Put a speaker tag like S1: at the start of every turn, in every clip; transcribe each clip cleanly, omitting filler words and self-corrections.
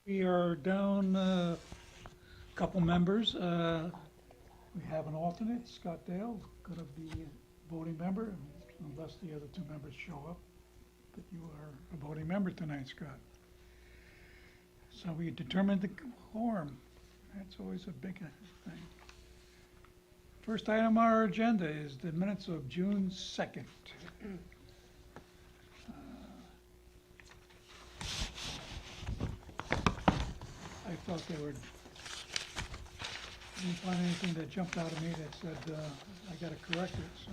S1: We are down a couple members. We have an alternate, Scott Dale, going to be a voting member unless the other two members show up. But you are a voting member tonight, Scott. So we determined the quorum. That's always a big thing. First item on our agenda is the minutes of June 2nd. I thought they were, didn't find anything that jumped out at me that said, I gotta correct it, so,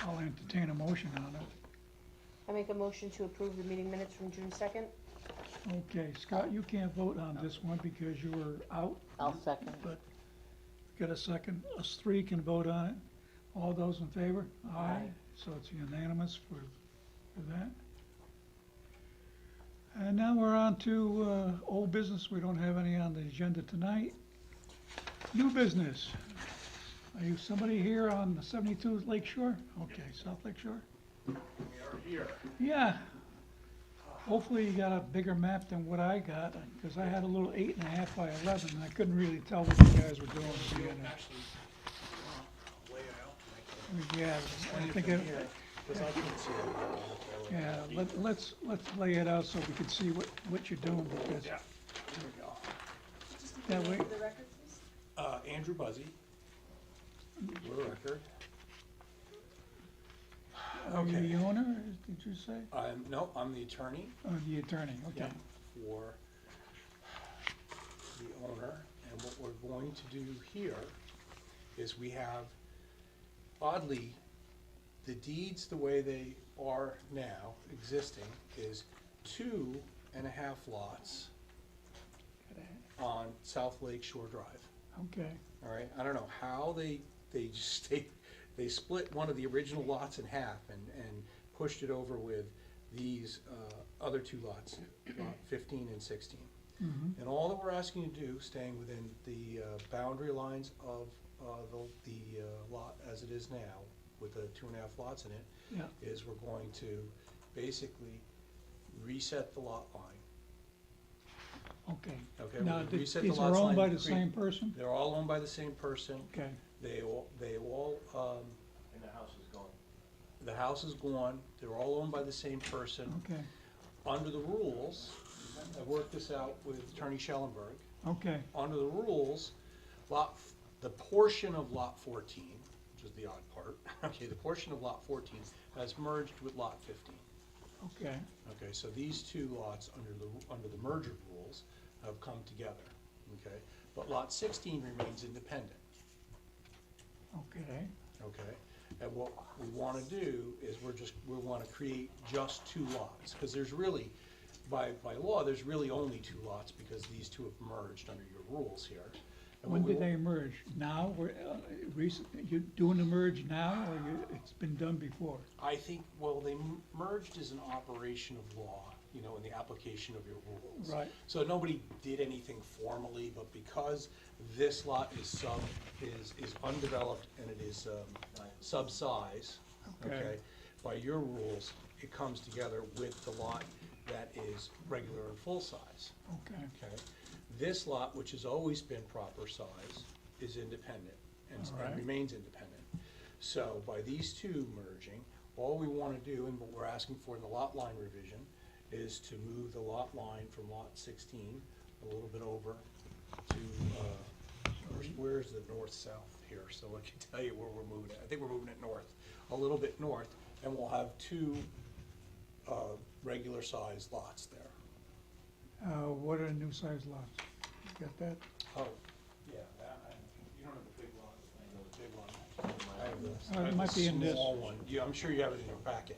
S1: I'll entertain a motion on it.
S2: I make a motion to approve the meeting minutes from June 2nd.
S1: Okay, Scott, you can't vote on this one because you were out,
S3: I'll second.
S1: but get a second. Us three can vote on it. All those in favor? Aye. So it's unanimous for that. And now we're on to old business. We don't have any on the agenda tonight. New business. Are you somebody here on the 72 Lake Shore? Okay, South Lake Shore?
S4: We are here.
S1: Yeah. Hopefully you got a bigger map than what I got, because I had a little 8.5 by 11, and I couldn't really tell what you guys were doing.
S4: We don't actually lay it out.
S1: Yeah, I think,
S4: Because I can't see it.
S1: yeah, let's lay it out so we can see what you're doing, because
S4: Yeah, here we go.
S1: that way,
S2: The record, please.
S4: Andrew Buzzy. For the record.
S1: are you
S4: Okay.
S1: the owner, did you say?
S4: No, I'm the attorney.
S1: Oh, the attorney, okay.
S4: For the owner, and what we're going to do here is we have, oddly, the deeds the way they are now, existing, is 2.5 lots on South Lake Shore Drive.
S1: Okay,
S4: All right, I don't know how they just, they split one of the original lots in half and pushed it over with these other two lots, lot 15 and 16.
S1: mhm,
S4: And all that we're asking you to do, staying within the boundary lines of the lot as it is now, with the 2.5 lots in it,
S1: yeah,
S4: is we're going to basically reset the lot line.
S1: okay.
S4: Okay,
S1: Now,
S4: we're gonna reset the
S1: these
S4: lot
S1: are owned
S4: line
S1: by
S4: to
S1: the
S4: create-
S1: same person?
S4: They're all owned by the same person.
S1: Okay,
S4: They all,
S5: And the house is gone.
S4: the house is gone, they're all owned by the same person.
S1: okay,
S4: Under the rules, I worked this out with Attorney Schellenberg,
S1: okay,
S4: under the rules, the portion of lot 14, which is the odd part, okay, the portion of lot 14 has merged with lot 15.
S1: okay,
S4: Okay, so these two lots under the merger rules have come together, okay? But lot 16 remains independent.
S1: okay,
S4: Okay, and what we wanna do is we wanna create just two lots, because there's really, by law, there's really only two lots, because these two have merged under your rules here. And
S1: when
S4: what we
S1: did they merge? Now, recent, you doing the merge now, or it's been done before?
S4: I think, well, they merged as an operation of law, you know, in the application of your rules.
S1: Right.
S4: So nobody did anything formally, but because this lot is undeveloped and it is sub-size,
S1: Okay.
S4: okay, by your rules, it comes together with the lot that is regular and full size,
S1: Okay,
S4: okay? This lot, which has always been proper size, is independent and
S1: All right.
S4: remains independent. So by these two merging, all we want to do, and what we're asking for in the lot line revision, is to move the lot line from lot 16 a little bit over to, where's the north-south here? So I can tell you where we're moving it. I think we're moving it north, a little bit north, and we'll have two regular sized lots there.
S1: what are the new size lots? You got that?
S4: Oh, yeah, you don't have the big lot, I know the big one. I have this.
S1: Oh, it
S4: I have
S1: might
S4: the
S1: be in this.
S4: Small one, yeah, I'm sure you have it in your packet.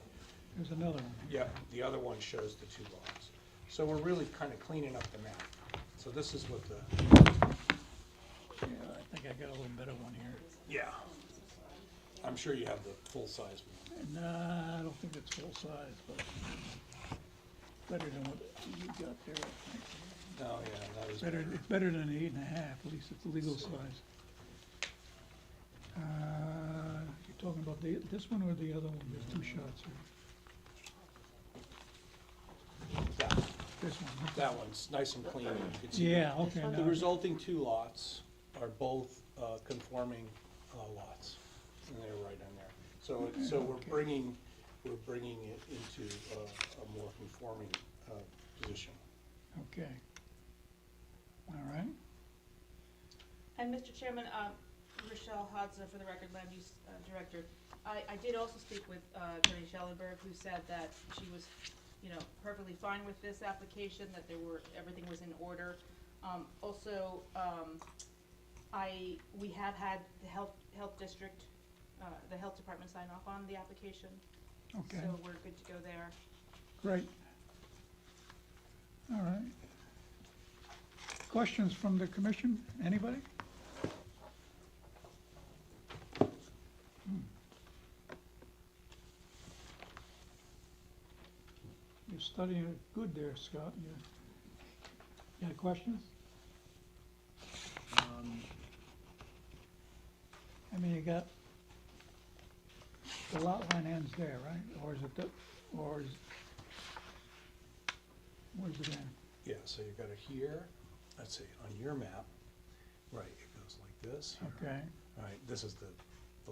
S1: There's another one.
S4: Yeah, the other one shows the two lots. So we're really kind of cleaning up the map. So this is what the,
S1: Yeah, I think I got a little better one here.
S4: yeah. I'm sure you have the full-size one.
S1: Nah, I don't think it's full size, but better than what you got there, I think.
S4: Oh, yeah, that is.
S1: Better, it's better than the 8.5, at least it's legal size. You're talking about this one or the other one? There's two shots here.
S4: That
S1: this one.
S4: That one's nice and clean. You can see
S1: Yeah, okay.
S2: one?
S4: the
S1: now-
S4: resulting two lots are both conforming lots, and they're right in there. So we're bringing it into a more conforming position.
S1: Okay. All right.
S3: And Mr. Chairman, Rochelle Hodson, for the record, Land Use Director. I did also speak with Attorney Schellenberg, who said that she was, perfectly fine with this application, that everything was in order. Also, we have had the health district, the health department sign off on the application.
S1: Okay.
S3: So we're good to go there.
S1: Great. All right. Questions from the commission? Anybody? You're studying it good there, Scott. You got questions? I mean, you got, the lot line ends there, right? Or is it, where's it end?
S4: Yeah, so you've got it here, let's see, on your map, right, it goes like this. here.
S1: Okay.
S4: All right, this is the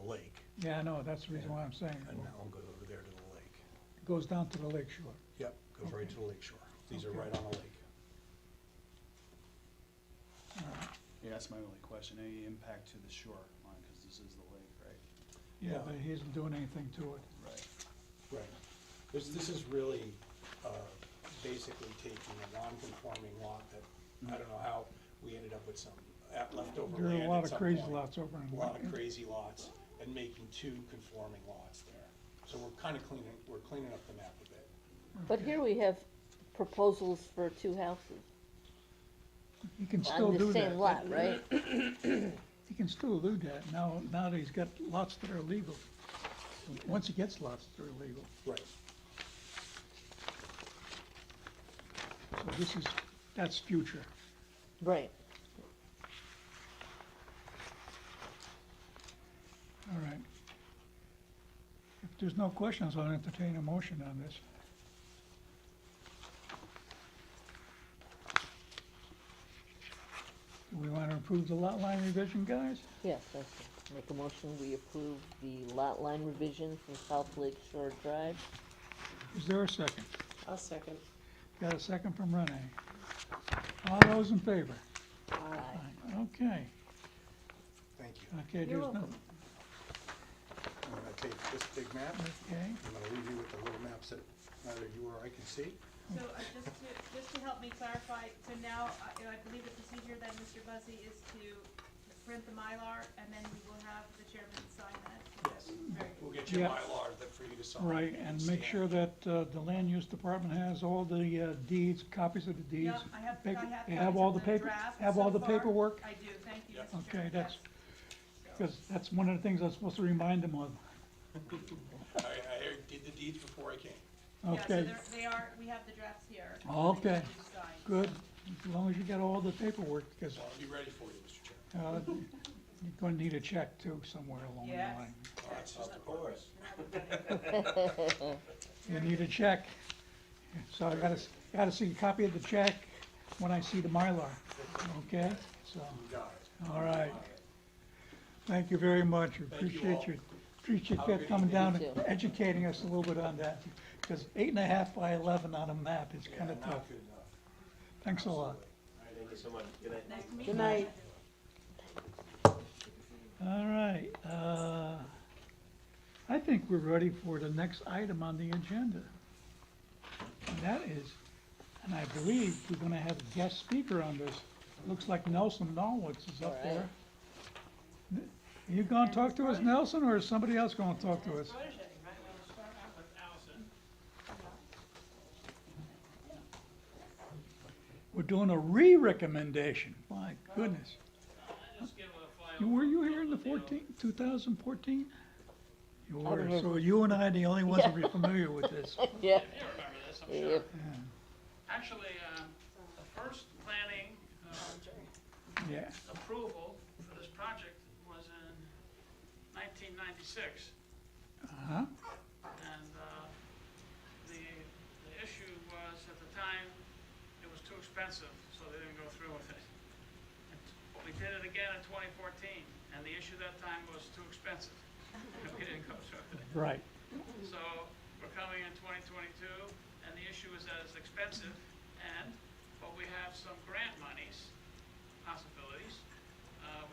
S4: lake,
S1: Yeah, I know, that's the reason why I'm saying
S4: and
S1: it.
S4: now I'll go over there to the lake.
S1: It goes down to the lake shore.
S4: Yep, goes right to the lake shore. These are
S1: Okay.
S4: right on the lake.
S6: Yeah, that's my only question, any impact to the shore line, because this is the lake, right?
S1: Yeah,
S4: Yeah.
S1: but he isn't doing anything to it.
S6: Right.
S4: Right. This is really basically taking a non-conforming lot that, I don't know how we ended up with some leftover
S1: There
S4: land
S1: are a lot
S4: at
S1: of
S4: some
S1: crazy
S4: point.
S1: lots over in.
S4: A lot of crazy lots, and making two conforming lots there. So we're kind of cleaning up the map a bit.
S2: But here we have proposals for two houses
S1: He can still
S2: on
S1: do
S2: the
S1: that.
S2: same lot, right?
S1: He can still do that now that he's got lots that are legal. Once he gets lots that are legal.
S4: Right.
S1: So that's future.
S2: Right.
S1: All right. If there's no questions, I'll entertain a motion on this. Do we want to approve the lot line revision, guys?
S2: Yes, I make a motion, we approve the lot line revision from South Lake Shore Drive.
S1: Is there a second?
S2: I'll second.
S1: Got a second from Renee. All those in favor?
S2: Aye.
S1: Okay,
S4: Thank you.
S1: okay,
S2: You're
S1: there's no,
S2: welcome.
S4: I'm gonna take this big map,
S1: okay,
S4: I'm gonna leave you with the little maps that neither you or I can see.
S3: So just to help me clarify, so now I believe the procedure then, Mr. Buzzy, is to print the Mylar and then we will have the chairman sign that.
S4: Yes.
S3: Very good.
S4: We'll get you
S1: Yeah.
S4: Mylar that for you to sign.
S1: right, and make sure that the land use department has all the deeds, copies of the deeds.
S3: Yep, I have
S1: Paper- They
S3: copies
S1: have all
S3: of
S1: the
S3: the
S1: paper,
S3: draft
S1: have
S3: so
S1: all the
S3: far.
S1: paperwork?
S3: I do, thank you,
S4: Yep.
S3: Mr.
S1: Okay,
S3: Chairman,
S1: that's,
S3: yes.
S1: because that's one of the things I'm supposed to remind them of.
S4: I did the deeds before I came.
S3: Yeah, so
S1: Okay,
S3: they are, we have the drafts here.
S1: Okay.
S3: They need to be signed.
S1: good, as long as you got all the paperwork, because
S4: So I'll be ready for you, Mr. Chairman.
S1: you're gonna need a check too, somewhere along the
S3: Yes.
S1: line.
S4: Oh, that's just
S5: Of course.
S1: You need a check, so I gotta see a copy of the check when I see the Mylar, okay? So,
S4: You got it.
S1: all right. Thank you very much, we
S4: Thank you
S1: appreciate
S4: all.
S1: you, appreciate
S4: Have a
S1: you
S4: good
S1: coming
S4: evening.
S1: down
S2: You
S1: and
S2: too.
S1: educating us a little bit on that, because 8.5 by 11 on a map is
S4: Yeah,
S1: kinda
S4: not
S1: tough.
S4: good enough.
S1: Thanks a lot.
S5: All right, thank you so much. Good night.
S3: Nice to meet you.
S2: Good night.
S1: All right, I think we're ready for the next item on the agenda. And that is, and I believe we're gonna have a guest speaker on this. Looks like Nelson Nolwitz is up
S2: All
S1: there. Are you gonna talk to us, Nelson, or is somebody else gonna talk to us? We're doing a re-recommendation, my goodness. Were you here in the 2014? You were,
S2: remember.
S1: so you and I are the only ones that are familiar with this.
S2: Yeah.
S7: You remember this, I'm
S2: Yeah.
S7: sure.
S1: Yeah.
S7: Actually, the first planning
S1: Yeah,
S7: approval for this project was in 1996.
S1: uh-huh,
S7: And the issue was, at the time, expensive, so they didn't go through with it. We did it again in 2014, and the issue that time was too expensive. We didn't go through with it.
S1: Right.
S7: So we're coming in 2022, and the issue is that it's expensive, but we have some grant monies, possibilities.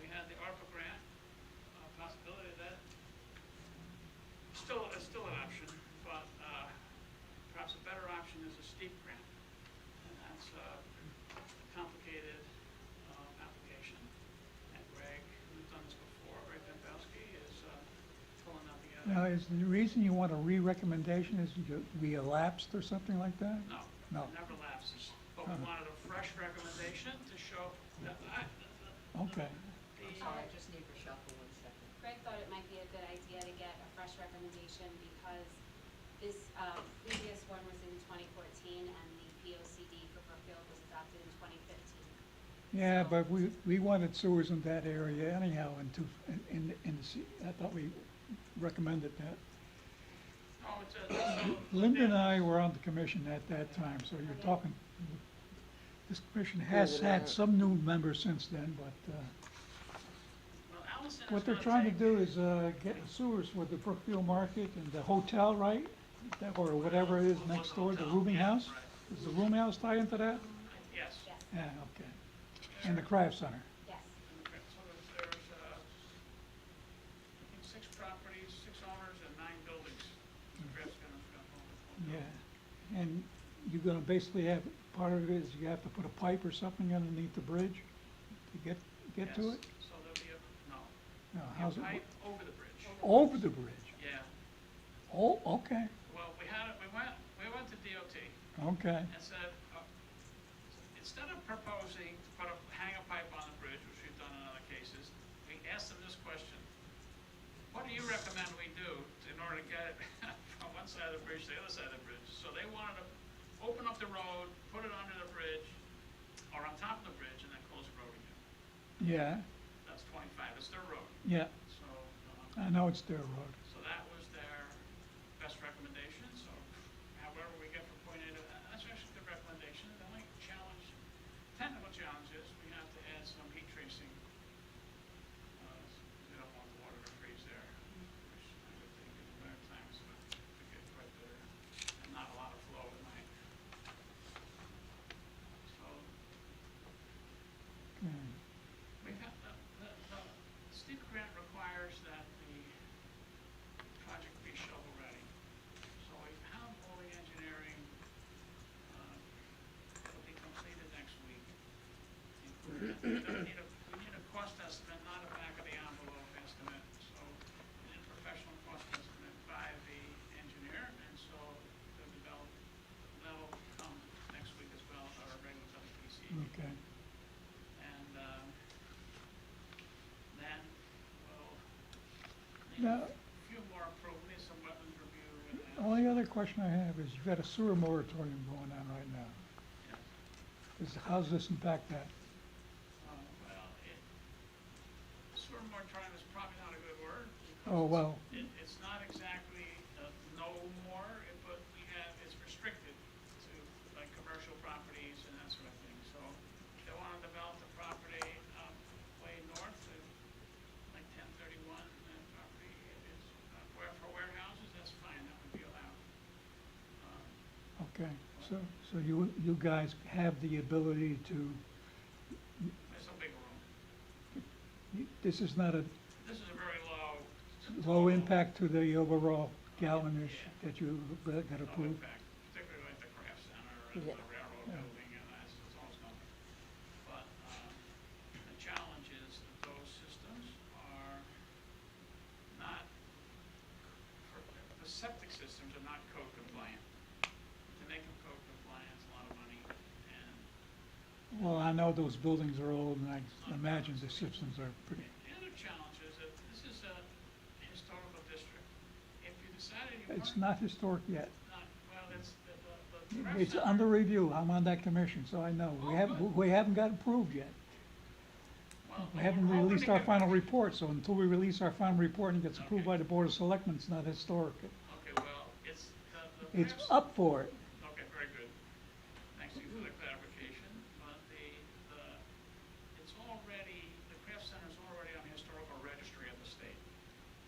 S7: We had the ARPA grant possibility that is still an option, but perhaps a better option is a steep grant. And that's a complicated application. And Greg, who's done this before, Greg Dembowski, is pulling that together.
S1: Now, is the reason you want a re-recommendation is we elapsed or something like that?
S7: No,
S1: No.
S7: it never lapses, but we wanted a fresh recommendation to show that
S1: Okay.
S2: Sorry, I just need Rochelle for 1 second.
S8: Greg thought it might be a good idea to get a fresh recommendation because this previous one was in 2014 and the POCD for Brookfield was adopted in 2015.
S1: Yeah, but we wanted sewers in that area anyhow, in the, I thought we recommended that.
S7: Oh, it's
S1: Linda and I were on the commission at that time, so you're talking, this commission has had some new members since then, but,
S7: well, Allison is
S1: what they're
S7: gonna
S1: trying to
S7: take-
S1: do is, get sewers for the Brookfield Market and the hotel, right? Or whatever it is next door, the rooming house?
S7: Right.
S1: Does the rooming house tie into that?
S7: Yes.
S8: Yes,
S1: Yeah, okay. And the craft center.
S8: yes.
S7: Okay, so there's, I think 6 properties, 6 owners, and 9 buildings. Perhaps gonna
S1: Yeah, and you're gonna basically have, part of it is you have to put a pipe or something underneath the bridge to get to
S7: Yes,
S1: it?
S7: So there'll be
S1: No,
S7: a
S1: how's it,
S7: pipe over the bridge.
S1: over the bridge?
S7: Yeah,
S1: Oh, okay,
S7: well, we went to DOT
S1: okay,
S7: and said, instead of proposing to hang a pipe on the bridge, which we've done in other cases, we asked them this question: what do you recommend we do in order to get it from one side of the bridge to the other side of the bridge? So they wanted to open up the road, put it under the bridge, or on top of the bridge, and then close the road again.
S1: yeah,
S7: That's 25, it's their road.
S1: yeah,
S7: So,
S1: I know it's their road.
S7: so that was their best recommendation, so however we get from point A to, that's actually the recommendation. The only challenge, technical challenge is we have to add some heat tracing. We don't want the water to freeze there, which I would think in the winter times would get quite bitter, and not a lot of flow at night. So,
S1: Okay.
S7: we've had, the steep grant requires that the project be shovel-ready. So we have all the engineering, will be completed next week. We need a cost estimate, not a back-of-the-envelope estimate, so we need a professional cost estimate by the engineer, and so that'll come next week as well, our regular WPC.
S1: Okay,
S7: And then we'll need
S1: now,
S7: a few more need some wetlands review and
S1: the only other question I have is, you've got a sewer moratorium going on right now. How's this impact that?
S7: well, sewer moratorium is probably not a good word.
S1: Oh,
S7: because
S1: well,
S7: It's not exactly no more, but it's restricted to like commercial properties and that sort of thing. So if they want to develop the property way north, like 1031, that property is, for warehouses, that's fine, that would be allowed.
S1: okay, so you guys have the ability to,
S7: It's a big room.
S1: this is not a
S7: This is a very low.
S1: low impact to the overall gallonage that you got
S7: Low
S1: approved?
S7: impact, particularly like the craft center and
S2: Yeah.
S7: the railroad
S1: Yeah.
S7: building, and that's almost nothing. But the challenge is that those systems are not, the septic systems are not code compliant. To make them code compliant, it's a lot of money, and
S1: Well, I know those buildings are old, and I imagine the systems are pretty,
S7: the other challenge is that this is a historical district. If you decided you weren't.
S1: it's not historic yet.
S7: Well, it's, the craft
S1: It's
S7: center-
S1: under review, I'm on that commission, so I know. We haven't got approved yet.
S7: well,
S1: We haven't
S7: we're hoping
S1: released
S7: to
S1: our
S7: get-
S1: final report, so until we release our final report and it gets approved by the Board of Selectmen, it's not historic.
S7: Okay, well, it's, the
S1: It's
S7: craft
S1: up for it.
S7: Okay, very good. Thanks to you for the clarification.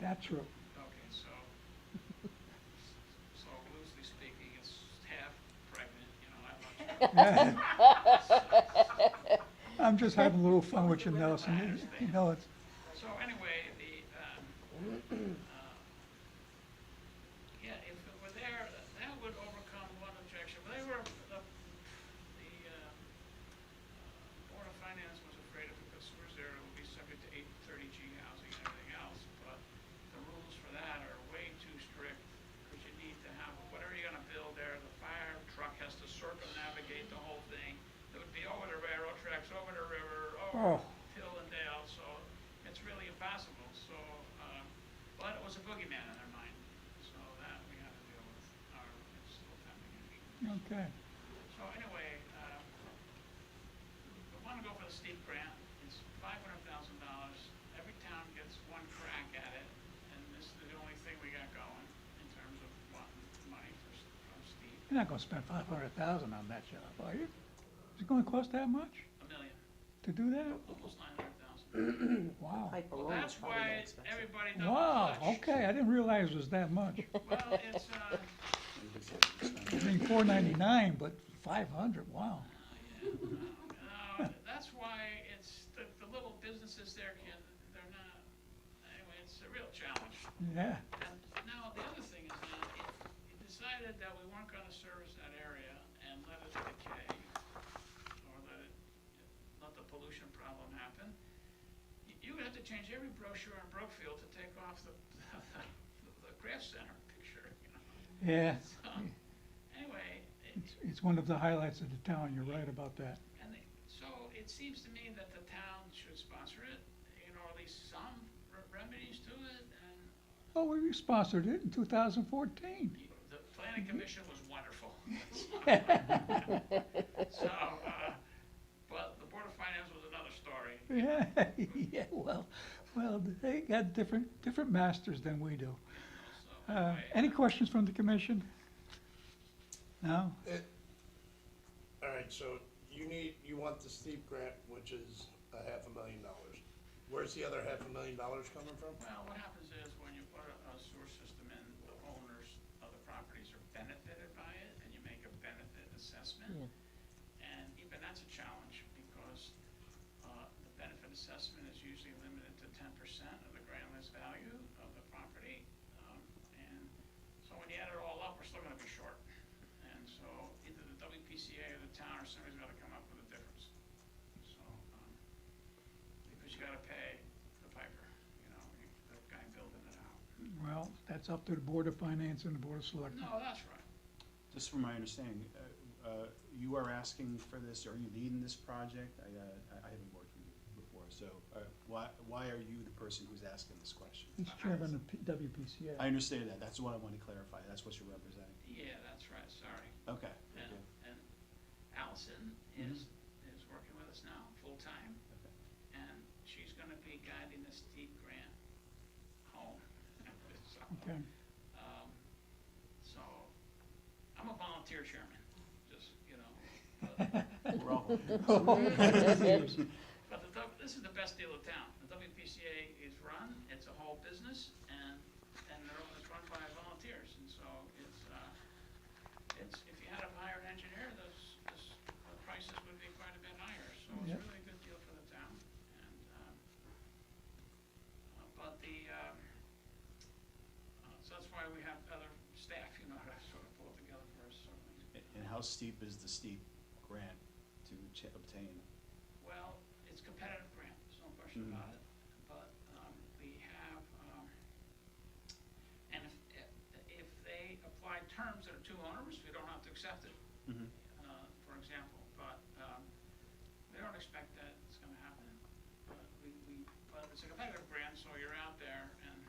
S1: That's true.
S7: Okay, so loosely speaking, it's half pregnant,
S1: I'm just having a little fun with you, Nelson. You know, it's,
S7: So anyway, yeah, if it were there, that would overcome one objection. But the Board of Finance was afraid if we put sewers there, it would be subject to 830G housing and everything else. But the rules for that are way too strict, because you need to have, whatever you're gonna build there, the fire truck has to circumnavigate the whole thing. It would be over the railroad tracks, over the river, over
S1: Oh.
S7: hill and dale, so it's really impossible. So, but it was a boogeyman in their mind, so that we had to deal with. It's still pending.
S1: okay.
S7: So anyway, we want to go for the steep grant. It's $500,000. Every town gets one crack at it, and this is the only thing we got going in terms of wanting money from steep.
S1: You're not gonna spend 500,000 on that job, are you? Is it gonna cost that much
S7: $1 million,
S1: to do that?
S7: almost 900,000.
S1: Wow.
S2: Pipe
S7: Well,
S2: alone is
S7: that's
S2: probably more
S7: why
S2: expensive.
S7: everybody doesn't
S1: Wow,
S7: touch.
S1: okay, I didn't realize it was that much.
S7: Well, it's,
S1: I mean, $499, but 500, wow.
S7: that's why it's, the little businesses there they're not, anyway, it's a real challenge.
S1: Yeah,
S7: And now, the other thing is that if you decided that we weren't gonna service that area and let it decay, or let the pollution problem happen, you would have to change every brochure in Brookfield to take off the craft center picture,
S1: yeah.
S7: So, anyway,
S1: It's one of the highlights of the town, you're right about that.
S7: so it seems to me that the town should sponsor it, at least some remedies to it, and
S1: Oh, we sponsored it in 2014.
S7: the planning commission was wonderful. So, but the Board of Finance was another story.
S1: Yeah, yeah, well, they got different masters than we do.
S7: So, anyway,
S1: Any questions from the commission? No?
S9: All right, so you want the steep grant, which is $500,000. Where's the other $500,000 coming from?
S7: well, what happens is when you put a sewer system in, the owners of the properties are benefited by it, and you make a benefit assessment. And even that's a challenge, because the benefit assessment is usually limited to 10% of the grand list value of the property. And so when you add it all up, we're still gonna be short. And so either the WPCA or the town or somebody's gotta come up with a difference. So, because you gotta pay the piper, the guy building it out.
S1: Well, that's up to the Board of Finance and the Board of Selectmen.
S7: No, that's right.
S6: Just from my understanding, you are asking for this, are you leading this project? I haven't worked with you before, so why are you the person who's asking this question?
S1: He's chairman of WPCA.
S6: I understand that, that's what I want to clarify, that's what you're representing.
S7: Yeah, that's right, sorry.
S6: Okay.
S7: And Allison is working with us now, full-time,
S6: Okay.
S7: and she's gonna be guiding the steep grant home. So,
S1: Okay.
S7: So, I'm a volunteer chairman, just,
S6: We're all
S7: but this is the best deal in town. The WPCA is run, it's a whole business, and it's run by volunteers, and so it's, if you had to hire an engineer, the prices would be quite a bit higher, so it's
S1: Yep.
S7: really a good deal for the town. And, but so that's why we have other staff, to sort of pull it together for us, certainly.
S6: And how steep is the steep grant to obtain?
S7: Well, it's competitive grant, there's no question
S6: Mhm.
S7: about it, but, we have, and if they apply terms that are too onerous, we don't have to accept it,
S6: Mhm.
S7: for example, but, we don't expect that it's gonna happen. But but it's a competitive grant, so you're out there and,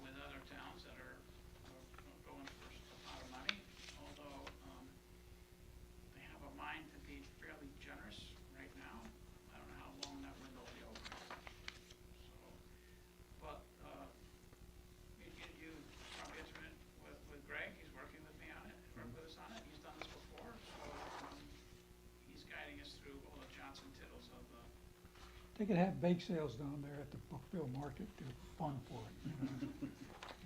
S7: with other towns that are going for a pot of money, although, they have a mind to be fairly generous right now. I don't know how long that window will be open. So, but, you probably intimate with Greg, he's working with me on it, worked with us on it, he's done
S1: they could have bake sales down there at the Brookfield Market to fund for it, you know?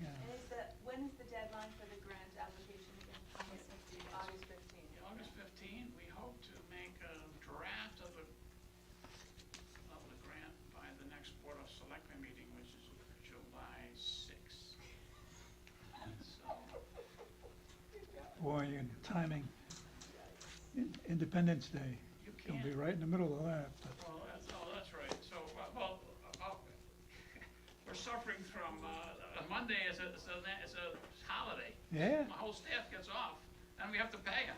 S1: Yeah.
S3: And when is the deadline for the grant application again?
S8: August 15th.
S3: August 15th.
S7: August 15, we hope to make a draft of the grant by the next Board of Selectmen meeting, which is July 6th. So,
S1: Boy, and timing, Independence Day,
S7: you
S1: gonna
S7: can't,
S1: be right in the middle of that, but,
S7: that's right. So, we're suffering from, Monday is a holiday.
S1: yeah.
S7: My whole staff gets off, and we have to pay them.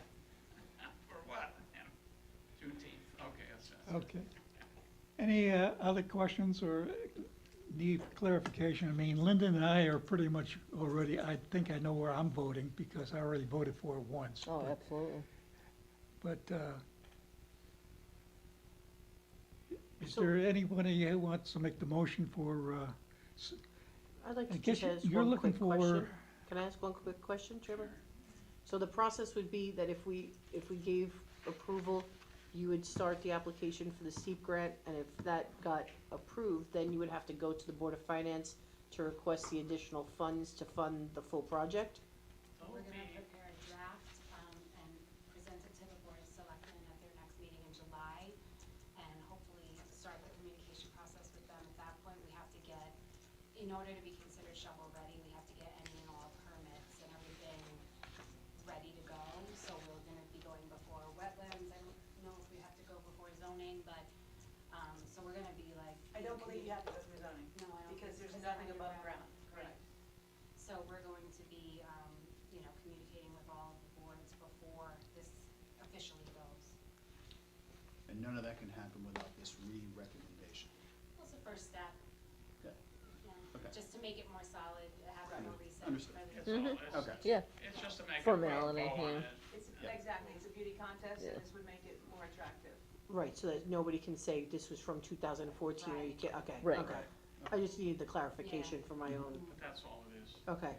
S7: For what? You know, Juneteenth, okay, that's.
S1: Okay. Any other questions or need clarification? I mean, Linda and I are pretty much already, I think I know where I'm voting because I already voted for it once.
S2: Oh, absolutely.
S1: But, is there anybody who wants to make the motion for,
S10: I'd like
S1: I
S10: to
S1: guess
S10: just ask
S1: you're
S10: one
S1: looking
S10: quick question.
S1: for,
S10: Can I ask one quick question, Chairman? So the process would be that if we gave approval, you would start the application for the steep grant, and if that got approved, then you would have to go to the Board of Finance to request the additional funds to fund the full project?
S8: We're gonna prepare a draft, and present it to the Board of Selectmen at their next meeting in July, and hopefully start the communication process with them. At that point, we have to get, in order to be considered shovel-ready, we have to get any and all permits and everything ready to go. So we're gonna be going before wetlands, I don't know if we have to go before zoning, but, so we're gonna be like.
S3: I don't believe you have to go through zoning.
S8: No, I don't.
S3: Because there's
S8: It's
S3: nothing above
S8: underground.
S3: ground, correct.
S8: So we're going to be, communicating with all of the boards before this officially goes.
S6: And none of that can happen without this re-recommendation.
S8: Well, it's the first step,
S6: Yeah. Okay.
S8: just to make it more solid, have it more recent.
S6: Understood.
S8: for the-
S7: It's all,
S6: Okay.
S2: Yeah,
S7: it's just to make it
S2: Formality,
S7: go on
S2: yeah.
S7: it.
S3: It's,
S6: Yeah.
S3: exactly, it's a beauty contest,
S2: Yeah.
S3: and this would make it more attractive.
S10: Right, so that nobody can say this was from 2014, or you can't, okay,
S2: Right.
S10: okay. I just needed the clarification for my own,
S7: But that's all it is.
S10: okay.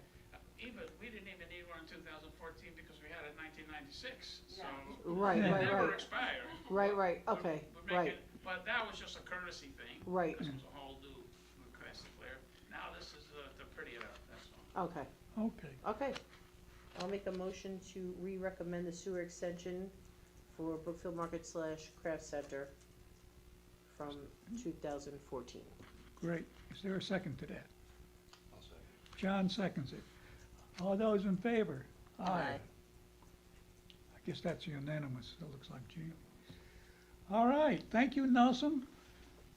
S7: Even, we didn't even need one in 2014 because we had it in 1996, so.
S10: Right,
S7: It
S10: right,
S7: never
S10: right.
S7: expired.
S10: Right, right,
S7: We're-
S10: okay,
S7: we're
S10: right,
S7: making- But that was just a courtesy thing.
S10: Right.
S7: This was a whole new request clear. Now this is to pretty it up, that's all.
S10: okay,
S1: okay.
S10: okay. I'll make a motion to re-recommend the sewer extension for Brookfield Market / Craft Center from 2014.
S1: Great. Is there a second to that?
S9: I'll second.
S1: John seconds it. All those in favor?
S2: Aye.
S1: I guess that's unanimous, it looks like, Gene. All right, thank you, Nelson.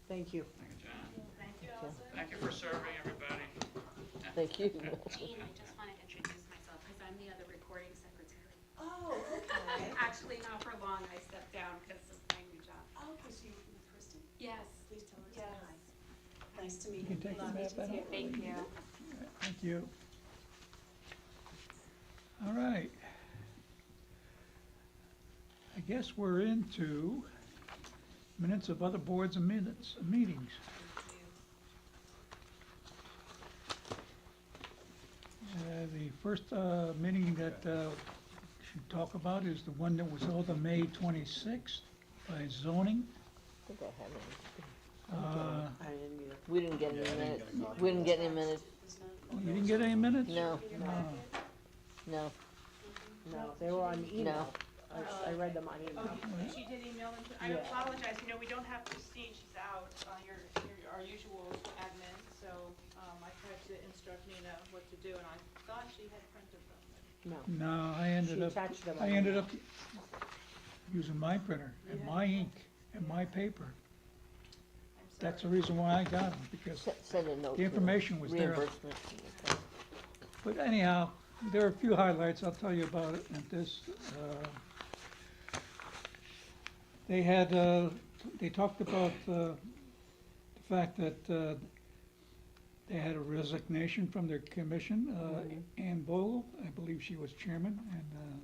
S10: Thank you.
S7: John,
S3: Thank you, Allison.
S7: thank you for serving everybody.
S2: thank you.
S8: Jean, I just want to introduce myself, because I'm the other recording secretary.
S3: Oh, okay.
S8: Actually, not for long, I stepped down because of my new job.
S11: Oh, because you with Kristen?
S8: Yes.
S11: Please tell her to
S3: Yes.
S11: say hi. Nice to meet
S1: You
S11: you.
S1: can take
S11: Love
S1: the
S11: you
S1: map
S11: too.
S1: out.
S8: Thank you.
S1: Thank you. All right. I guess we're into minutes of other boards and meetings. The first meeting that we should talk about is the one that was held on May 26th by zoning.
S2: I think I have it.
S1: Uh,
S10: I didn't either.
S2: We didn't get
S6: Yeah, I
S2: any
S6: didn't
S2: minutes.
S6: get a copy.
S2: We didn't get any minutes.
S1: oh, You didn't get any minutes?
S2: No, no,
S10: No, they were on email. I read them on email.
S3: Okay, she did email them to, I
S10: Yeah.
S3: apologize, we don't have Christine, she's out, our usual admin, so, I tried to instruct Nina what to do, and I thought she had printed them.
S10: No.
S1: No, I ended
S10: She
S1: up,
S10: attached them
S1: I
S10: on
S1: ended
S10: email.
S1: up using my printer and my ink and my paper.
S3: I'm
S1: That's the
S3: sorry.
S1: reason why I got them, because,
S2: send a note.
S1: The
S2: to
S1: information was there.
S2: Reimbursement. Okay.
S1: but anyhow, there are a few highlights, I'll tell you about it at this. They had, they talked about the fact that they had a resignation from their commission. Ann Bogle, I believe she was chairman, and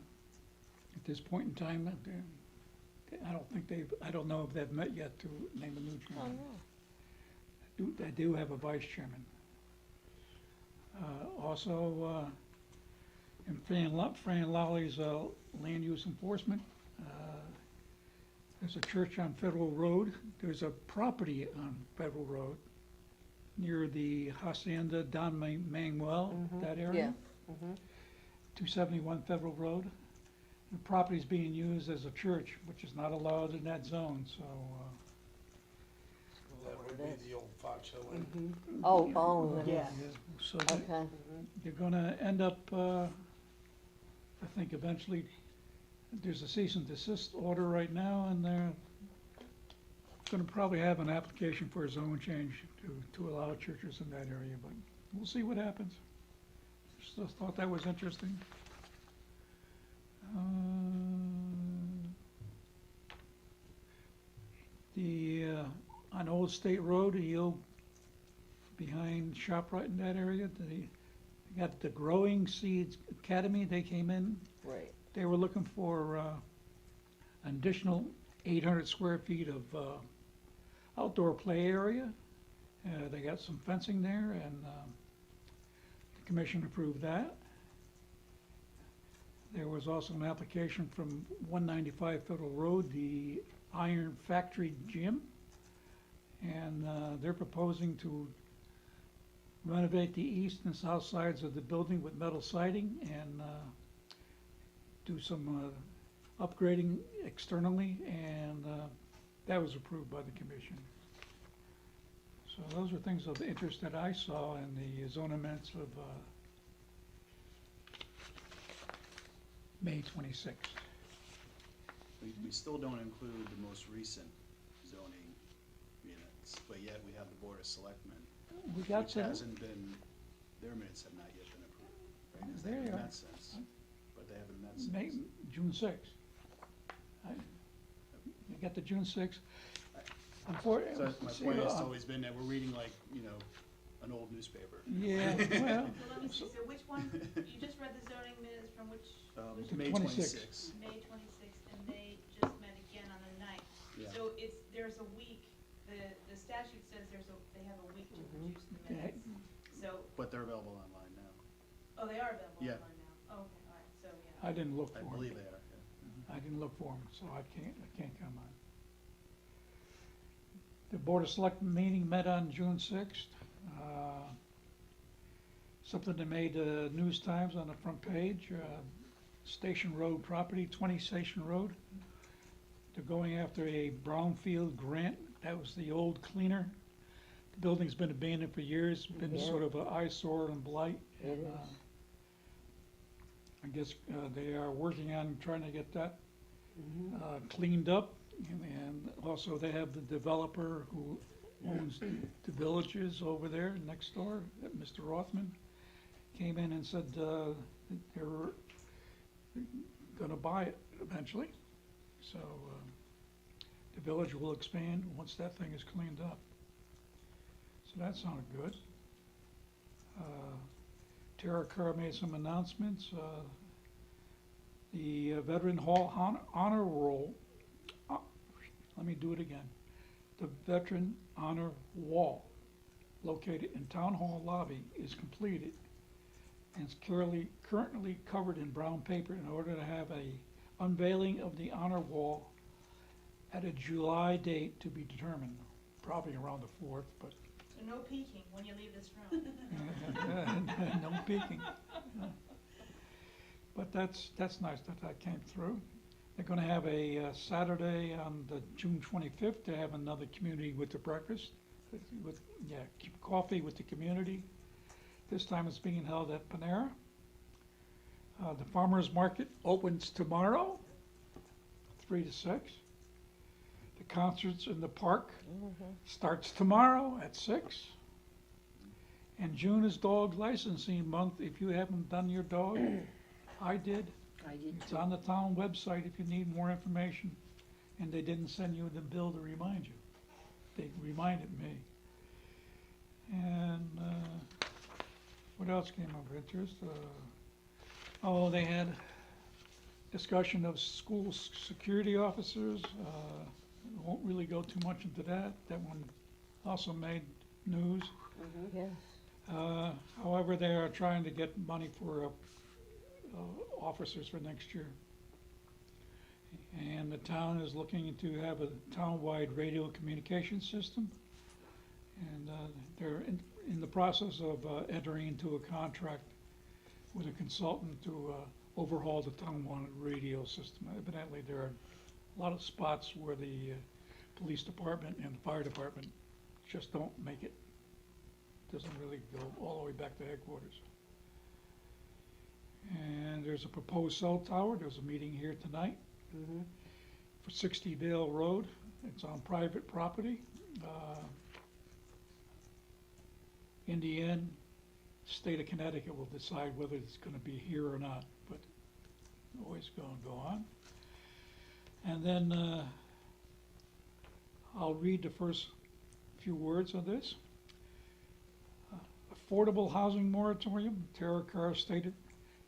S1: at this point in time, I don't think I don't know if they've met yet to name a new
S2: Oh,
S1: chairman.
S2: no.
S1: They do have a vice chairman. Also, in Fran Lawley's land use enforcement, There's a church on Federal Road. There's a property on Federal Road near the Hacienda Don Manuel, that area.
S2: Yeah. Mhm.
S1: 271 Federal Road. The property's being used as a church, which is not allowed in that zone, so,
S9: That would be the old Fox Hill Inn.
S2: Oh, it
S10: Yeah.
S2: is.
S1: so
S2: Okay.
S1: you're gonna end up, I think eventually, there's a cease and desist order right now, and they're gonna probably have an application for a zone change to allow churches in that area, but we'll see what happens. Just thought that was interesting. On Old State Road, behind ShopRite in that area, they got the Growing Seeds Academy, they came in.
S2: Right.
S1: They were looking for an additional 800 square feet of outdoor play area. They got some fencing there, and the commission approved that. There was also an application from 195 Federal Road, the Iron Factory Gym, and they're proposing to renovate the east and south sides of the building with metal siding and do some upgrading externally, and that was approved by the commission. So those are things of interest that I saw in the zone amendments of May 26th.
S6: We still don't include the most recent zoning minutes, but yet we have the Board of Selectmen,
S1: We got
S6: which
S1: some,
S6: hasn't been, their minutes have not yet been approved, right? 'Cause
S1: There
S6: they
S1: you
S6: haven't
S1: are.
S6: met since, but they haven't met since.
S1: May, June 6th. You got the June 6th.
S6: So my point has always been that we're reading like, an old newspaper.
S1: Yeah, well,
S3: Well, let me see, so which one, you just read the zoning minutes from which,
S1: The
S6: May
S1: 26th.
S6: 26th.
S3: May 26th, and they just met again on the 9th.
S6: Yeah.
S3: So there's a week, the statute says they have a week to produce the
S1: Okay.
S3: minutes. So,
S6: But they're available online now.
S3: oh, they are available
S6: Yeah.
S3: online now. Oh, okay, all right, so, yeah.
S1: I didn't look for
S6: I
S1: them.
S6: believe they are, yeah.
S1: I didn't look for them, so I can't come on. The Board of Selectmen meeting met on June 6th. Something that made the News Times on the front page, Station Road property, 20 Station Road. They're going after a brownfield grant. That was the old cleaner. The building's been abandoned for years, been
S2: Yeah.
S1: sort of an eyesore and blight.
S2: It
S1: and,
S2: is.
S1: I guess they are working on trying to get that
S2: Mhm.
S1: cleaned up, and also they have the developer who owns the villages over there next door, Mr. Rothman, came in and said that they were gonna buy it eventually. So the village will expand once that thing is cleaned up. So that sounded good. Tara Kerr made some announcements. The Veteran Hall Honor Roll, let me do it again. The Veteran Honor Wall, located in Town Hall lobby, is completed and is currently covered in brown paper in order to have a unveiling of the honor wall at a July date to be determined, probably around the 4th, but
S3: So no peeking when you leave this room.
S1: no peeking. But that's nice that came through. They're gonna have a Saturday on the June 25th to have another community with the breakfast, coffee with the community. This time it's being held at Panera. The farmer's market opens tomorrow, 3 to 6. The concerts in the park starts tomorrow at 6. And June is dog licensing month. If you haven't done your dog, I did.
S2: I did
S1: It's
S2: too.
S1: on the town website if you need more information. And they didn't send you the bill to remind you. They reminded me. And what else came of interest? They had discussion of school security officers. Won't really go too much into that. That one also made news.
S2: Yes.
S1: However, they are trying to get money for officers for next year. And the town is looking to have a town-wide radio communication system. And they're in the process of entering into a contract with a consultant to overhaul the town-wide radio system. Evidently, there are a lot of spots where the police department and the fire department just don't make it. Doesn't really go all the way back to headquarters. And there's a proposed cell tower. There's a meeting here tonight for 60 Dale Road. It's on private property. In the end, state of Connecticut will decide whether it's going to be here or not, but always going to go on. And then I'll read the first few words of this. Affordable housing moratorium. Tara Carr stated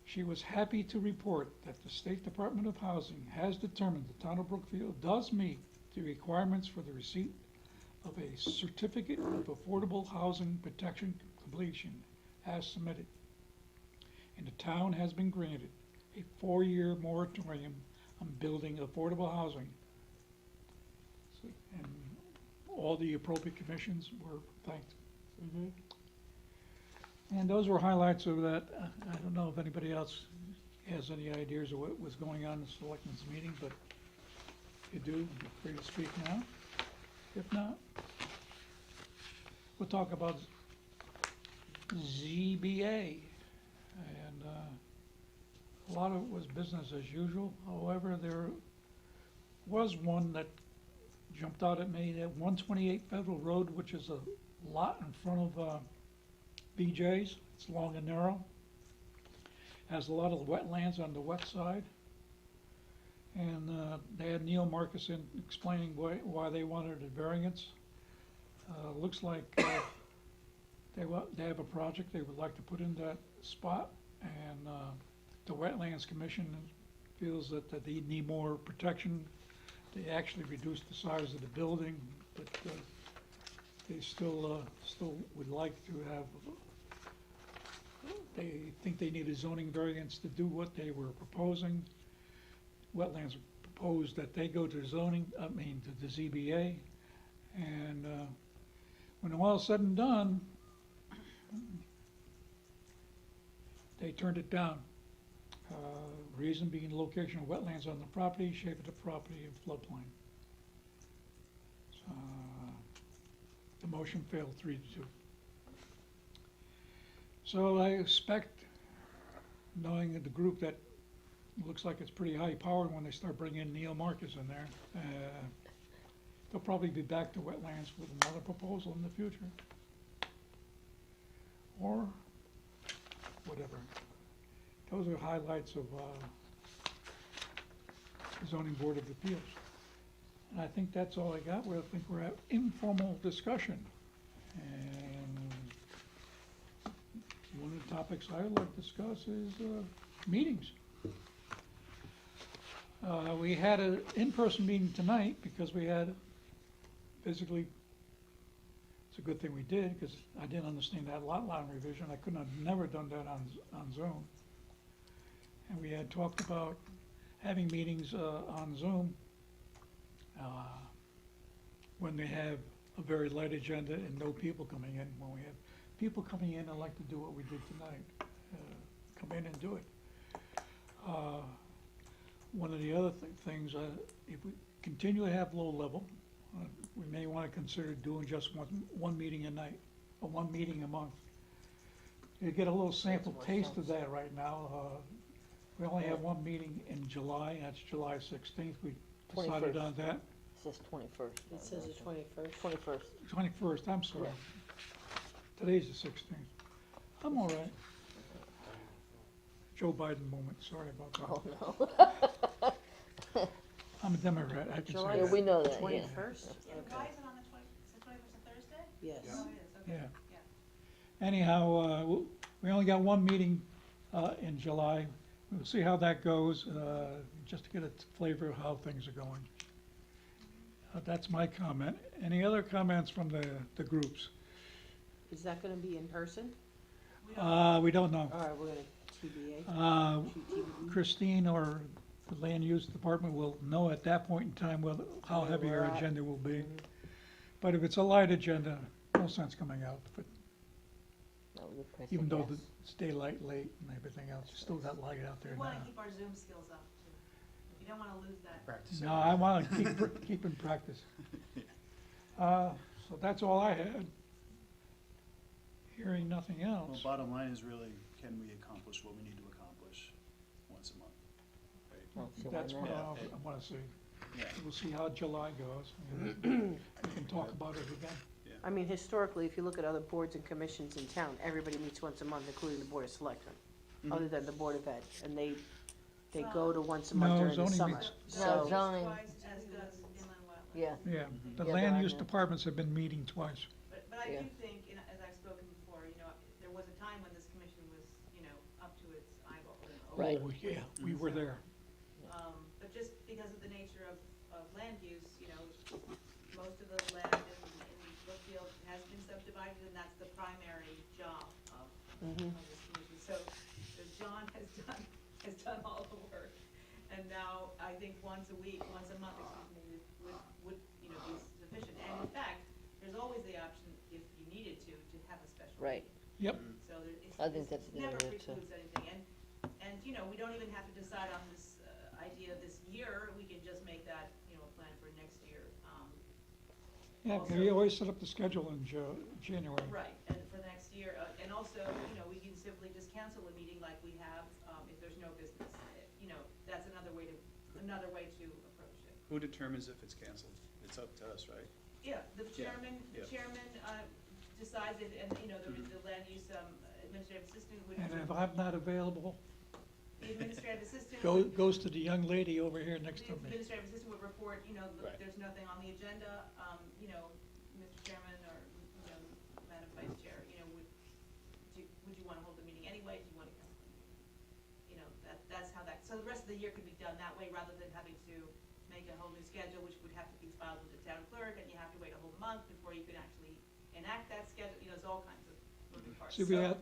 S1: she was happy to report that the State Department of Housing has determined the town of Brookfield does meet the requirements for the receipt of a certificate of affordable housing protection completion as submitted. And the town has been granted a 4-year moratorium on building affordable housing. So, and all the appropriate commissions were thanked. And those were highlights of that. I don't know if anybody else has any ideas of what was going on in the selectmen's meeting, but if you do, feel free to speak now. If not, we'll talk about ZBA. And a lot of it was business as usual. However, there was one that jumped out at me at 128 Federal Road, which is a lot in front of BJ's. It's long and narrow. Has a lot of wetlands on the west side. And they had Neil Marcus in explaining why they wanted a variance. Looks like they have a project they would like to put in that spot, and the Wetlands Commission feels that they need more protection. They actually reduced the size of the building, but they still would like to have. They think they need a zoning variance to do what they were proposing. Wetlands proposed that they go to zoning, to the ZBA, and when all is said and done, they turned it down. Reason being location of wetlands on the property, shape of the property, and floodplain. The motion failed 3-2. So I expect, knowing the group, that looks like it's pretty high powered when they start bringing Neil Marcus in there. They'll probably be back to wetlands with another proposal in the future. Or whatever. Those are highlights of the Zoning Board of Appeals. And I think that's all I got. I think we're at informal discussion. And one of the topics I would like to discuss is meetings. We had an in-person meeting tonight because we had physically, it's a good thing we did because I didn't understand that lot line revision. I couldn't have never done that on Zoom. And we had talked about having meetings on Zoom when they have a very light agenda and no people coming in. When we have people coming in, I like to do what we did tonight, come in and do it. One of the other things, if we continue to have low level, we may want to consider doing just one meeting a night, or one meeting a month. You get a little sample taste of that right now. We only have one meeting in July, that's July 16th. We decided
S2: 21st.
S1: on that.
S2: It says 21st.
S10: It says the 21st.
S2: 21st.
S1: 21st, I'm sorry. Today's the 16th. I'm all right. Joe Biden moment, sorry about that.
S2: Oh, no.
S1: I'm a Democrat, I can
S10: July
S1: say
S2: Yeah,
S1: that.
S2: we know that, yeah.
S10: 21st?
S11: Why
S10: Okay.
S11: is it on the 20, is the 21st a Thursday?
S10: Yes.
S11: Oh, it is, okay.
S1: Yeah. Anyhow, we only got one meeting in July. We'll see how that goes, just to get a flavor of how things are going. That's my comment. Any other comments from the groups?
S10: Is that gonna be in person?
S1: We don't know.
S10: All right, we're gonna TBA. Shoot TBD.
S1: Christine or the land use department will know at that point in time whether, how
S2: Where
S1: heavy
S2: we're
S1: our
S2: at.
S1: agenda will be. But if it's a light agenda, no sense coming out, but
S2: That was a price
S1: even
S2: of
S1: though
S2: gas.
S1: it's daylight late and everything else, you still got light out there
S11: We
S1: now.
S11: wanna keep our Zoom skills up too. We don't wanna lose that.
S6: Practice.
S1: No, I wanna keep in practice. So that's all I had. Hearing nothing
S6: Well,
S1: else.
S6: bottom line is really, can we accomplish what we need to accomplish once a month? Right?
S2: Oh, so why
S1: That's what
S2: not?
S1: I wanna see.
S6: Yeah.
S1: We'll see how July goes. We can talk about it again.
S10: I mean, historically, if you look at other boards and commissions in town, everybody meets once a month, including the Board of Selectmen, other than the Board of Ed, and they go to once a month
S1: No,
S10: during the
S1: zoning
S10: summer.
S1: meets-
S2: No,
S10: So,
S2: zoning,
S11: Twice, as does inland wetlands.
S2: yeah,
S1: Yeah, the
S2: Yeah,
S1: land
S2: there
S1: use
S2: are, yeah.
S1: departments have been meeting twice.
S11: But I
S2: Yeah.
S11: do think, you know, as I've spoken before, you know, there was a time when this commission was, you know, up to its eyeballs.
S2: Right.
S1: Oh, yeah, we were there.
S11: But just because of the nature of land use, you know, most of the land in Brookfield has been subdivided, and that's the primary job of this commission. So John has done all the work, and now I think once a week, once a month, excuse me, would, you know, be sufficient. And in fact, there's always the option, if you needed to have a special
S2: right.
S11: meeting.
S1: Yep,
S11: So there, it's,
S2: I think that's a
S11: it
S2: good
S11: never
S2: idea, too.
S11: precludes anything, and, you know, we don't even have to decide on this, idea this year, we can just make that, you know, a plan for next year,
S1: yeah,
S11: Also-
S1: we always set up the schedule in January.
S11: right, and for the next year, and also, you know, we can simply just cancel a meeting like we have, if there's no business, you know, that's another way to approach it.
S6: Who determines if it's canceled? It's up to us, right?
S11: Yeah, the
S6: Yeah,
S11: chairman,
S6: yeah.
S11: decides it, and, you know, the land use, administrative assistant would.
S1: And if I'm not available,
S11: The administrative assistant.
S1: goes to the young lady over here next to
S11: The
S1: me.
S11: administrative assistant would report, you know, look,
S6: Right.
S11: there's nothing on the agenda, you know, Mr. Chairman or, you know, Madam Vice Chair, you know, would you wanna hold the meeting anyway, do you wanna cancel the meeting? You know, that's how so the rest of the year could be done that way, rather than having to make a whole new schedule, which would have to be filed with the town clerk, and you have to wait a whole month before you can actually enact that schedule, you know, there's all kinds of moving parts.
S1: See, we
S11: So-
S1: had,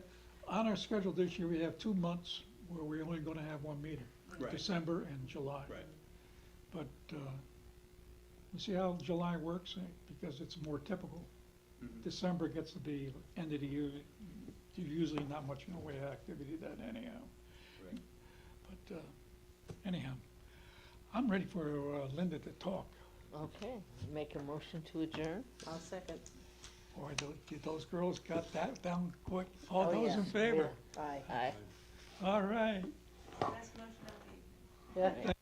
S1: on our schedule this year, we have 2 months where we're only gonna have one meeting,
S6: Right.
S1: December and July.
S6: Right.
S1: But, we'll see how July works, because it's more typical.
S6: Mhm.
S1: December gets to be end of the year, there's usually not much in the way of activity then anyhow.
S6: Right.
S1: But, anyhow, I'm ready for Linda to talk.
S2: Okay, make a motion to adjourn?
S10: I'll second.
S1: Boy, those girls got that down quick. All
S2: Oh,
S1: those
S2: yeah.
S1: in favor?
S10: Aye.
S2: Aye.
S1: All right.
S11: Best motion of the evening.
S10: Yeah.